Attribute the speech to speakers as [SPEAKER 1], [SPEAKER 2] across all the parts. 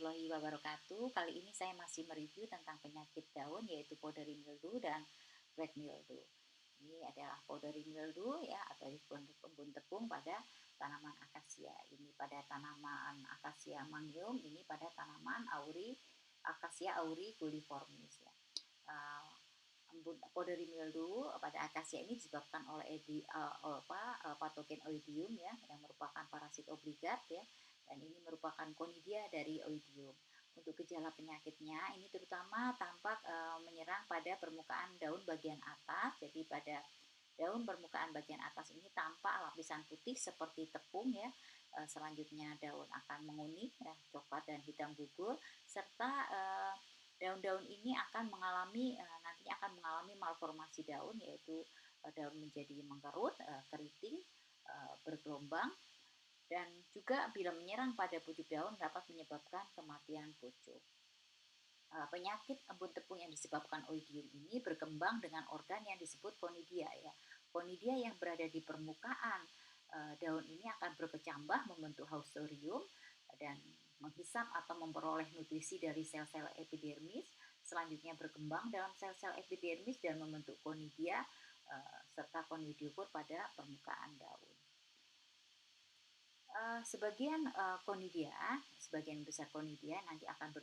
[SPEAKER 1] warahmatullahi wabarakatuh. Kali ini saya masih mereview tentang penyakit daun yaitu powdery mildew dan black mildew. Ini adalah powdery mildew ya atau kebun tepung pada tanaman akasia. Ini pada tanaman akasia mangium, ini pada tanaman akasia aurikuliformis ya. Powdery mildew pada akasia ini disebabkan oleh patogen oidium ya, yang merupakan parasit obligat ya, dan ini merupakan konidia dari oidium. Untuk gejala penyakitnya ini terutama tampak menyerang pada permukaan daun bagian atas. Jadi pada daun permukaan bagian atas ini tampak lapisan putih seperti tepung ya. Selanjutnya daun akan menguning ya, coklat dan hitam gugur, serta daun-daun ini akan nantinya akan mengalami malformasi daun, yaitu daun menjadi mengkerut, keriting, bergelombang, dan juga bila menyerang pada pucuk daun dapat menyebabkan kematian pucuk. Penyakit embun tepung yang disebabkan oidium ini berkembang dengan organ yang disebut konidia ya. Konidia yang berada di permukaan daun ini akan berkecambah membentuk haustorium dan menghisap atau memperoleh nutrisi dari sel-sel epidermis, selanjutnya berkembang dalam sel-sel epidermis dan membentuk konidia serta konidiofor pada permukaan daun. Sebagian besar konidia nanti akan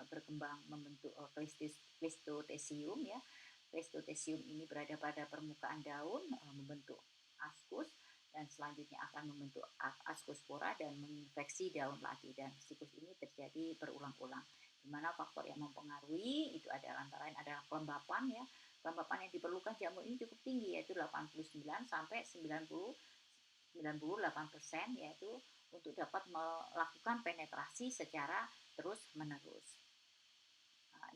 [SPEAKER 1] berkembang membentuk Cleistotecium ya. Cleistotecium ini berada pada permukaan daun, membentuk askus, dan selanjutnya akan membentuk ascospora dan menginfeksi daun lagi, dan siklus ini terjadi berulang-ulang. Di mana faktor yang mempengaruhi itu adalah antara lain adalah kelembapan ya. Kelembapan yang diperlukan jamur ini cukup tinggi, yaitu 89 sampai 98%, yaitu untuk dapat melakukan penetrasi secara terus-menerus.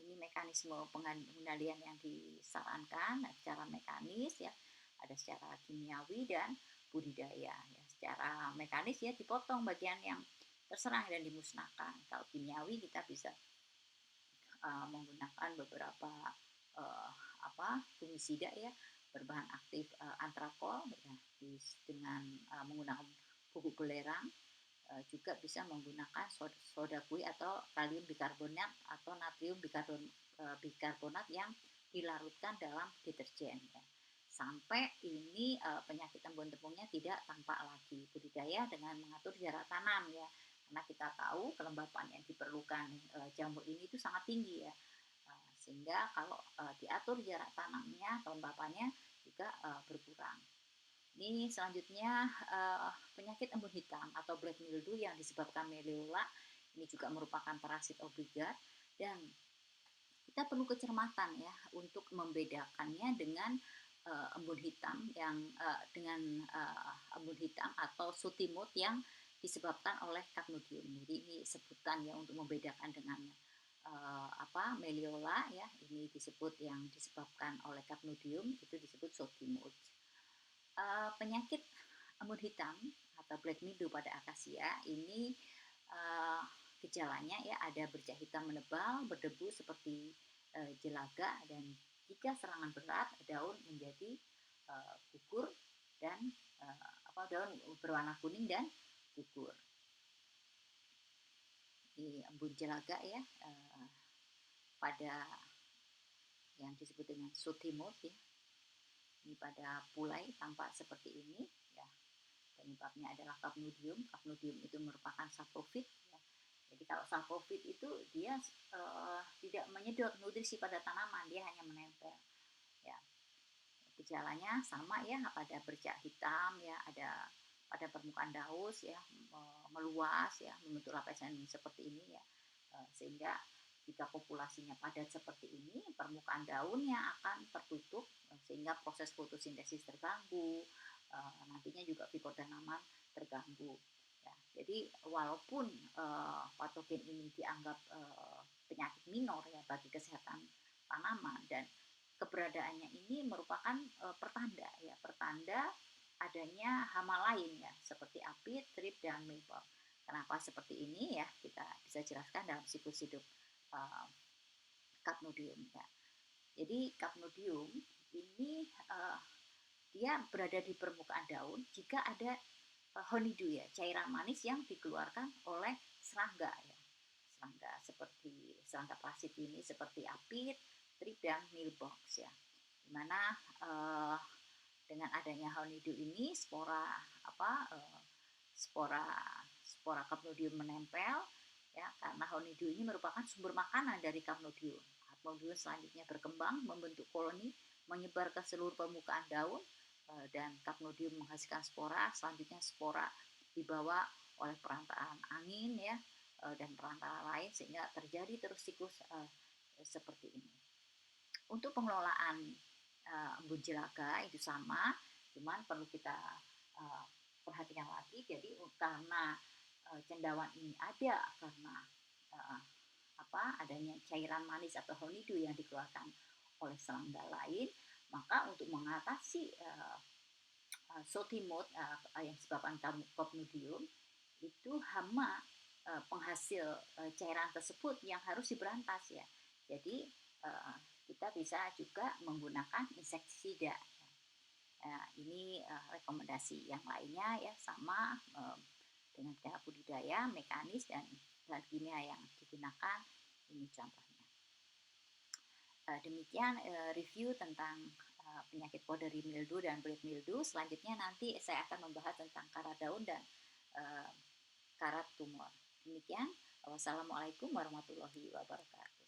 [SPEAKER 1] Ini mekanisme pengendalian yang disarankan secara mekanis ya, ada secara kimiawi dan budidaya ya. Secara mekanis ya dipotong bagian yang terserang dan dimusnahkan. Kalau kimiawi kita bisa menggunakan beberapa fungisida ya, berbahan aktif antrakol ya, dengan menggunakan pupuk belerang. Juga bisa menggunakan soda kue atau kalium bikarbonat atau natrium bikarbonat yang dilarutkan dalam deterjen ya. Sampai ini penyakit embun tepungnya tidak tampak lagi. Budidaya dengan mengatur jarak tanam ya, karena kita tahu kelembapan yang diperlukan jamur ini itu sangat tinggi ya, sehingga kalau diatur jarak tanamnya, kelembapannya juga berkurang. Ini selanjutnya penyakit embun hitam atau black mildew yang disebabkan Meleola. Ini juga merupakan parasit obligat dan kita perlu kecermatan ya untuk membedakannya dengan embun hitam embun hitam atau sutimut yang disebabkan oleh Capnodium. Jadi ini sebutan ya untuk membedakan dengan Meleola ya. Ini disebut yang disebabkan oleh Capnodium itu disebut sutimut. Penyakit embun hitam atau black mildew pada akasia ini gejalanya ya ada bercak hitam menebal, berdebu seperti jelaga, dan jika serangan berat daun menjadi gugur dan daun berwarna kuning dan gugur. Di embun jelaga ya pada yang disebut dengan sutimut ya. Ini pada pulai tampak seperti ini ya. Penyebabnya adalah Capnodium. Capnodium itu merupakan saprofit ya. Jadi kalau saprofit itu dia tidak menyedot nutrisi pada tanaman, dia hanya menempel ya. Gejalanya sama ya, pada bercak hitam ya, ada pada permukaan daun ya, meluas ya, membentuk lapisan seperti ini ya, sehingga jika populasinya padat seperti ini, permukaan daunnya akan tertutup sehingga proses fotosintesis terganggu, nantinya juga fiber tanaman terganggu. Ya, jadi walaupun patogen ini dianggap penyakit minor ya bagi kesehatan tanaman, dan keberadaannya ini merupakan pertanda adanya hama lain ya, seperti apit, thrip, dan maple. Kenapa seperti ini ya, kita bisa jelaskan dalam siklus hidup Capnodium ya. Jadi Capnodium ini dia berada di permukaan daun jika ada honeydew ya, cairan manis yang dikeluarkan oleh serangga ya. Serangga seperti serangga parasit ini seperti apit, trip dan mealbox ya. Dimana dengan adanya honeydew ini spora spora Capnodium menempel ya, karena honeydew ini merupakan sumber makanan dari Capnodium. Capnodium selanjutnya berkembang membentuk koloni menyebar ke seluruh permukaan daun dan Capnodium menghasilkan spora. Selanjutnya spora dibawa oleh perantaraan angin ya dan perantara lain sehingga terjadi terus siklus seperti ini. Untuk pengelolaan embun jelaga itu sama, cuman perlu kita perhatikan lagi. Jadi karena cendawan ini ada karena uh, adanya cairan manis atau honeydew yang dikeluarkan oleh serangga lain, maka untuk mengatasi salty mold yang disebabkan Capnodium itu hama penghasil cairan tersebut yang harus diberantas ya. Jadi kita bisa juga menggunakan insektisida. Ini rekomendasi yang lainnya ya sama dengan cara budidaya, mekanis dan bahan kimia yang digunakan. Ini contohnya. Demikian review tentang penyakit powdery mildew dan blade mildew. Selanjutnya nanti saya akan membahas tentang karat daun dan karat tumor. Demikian. Wassalamualaikum warahmatullahi wabarakatuh.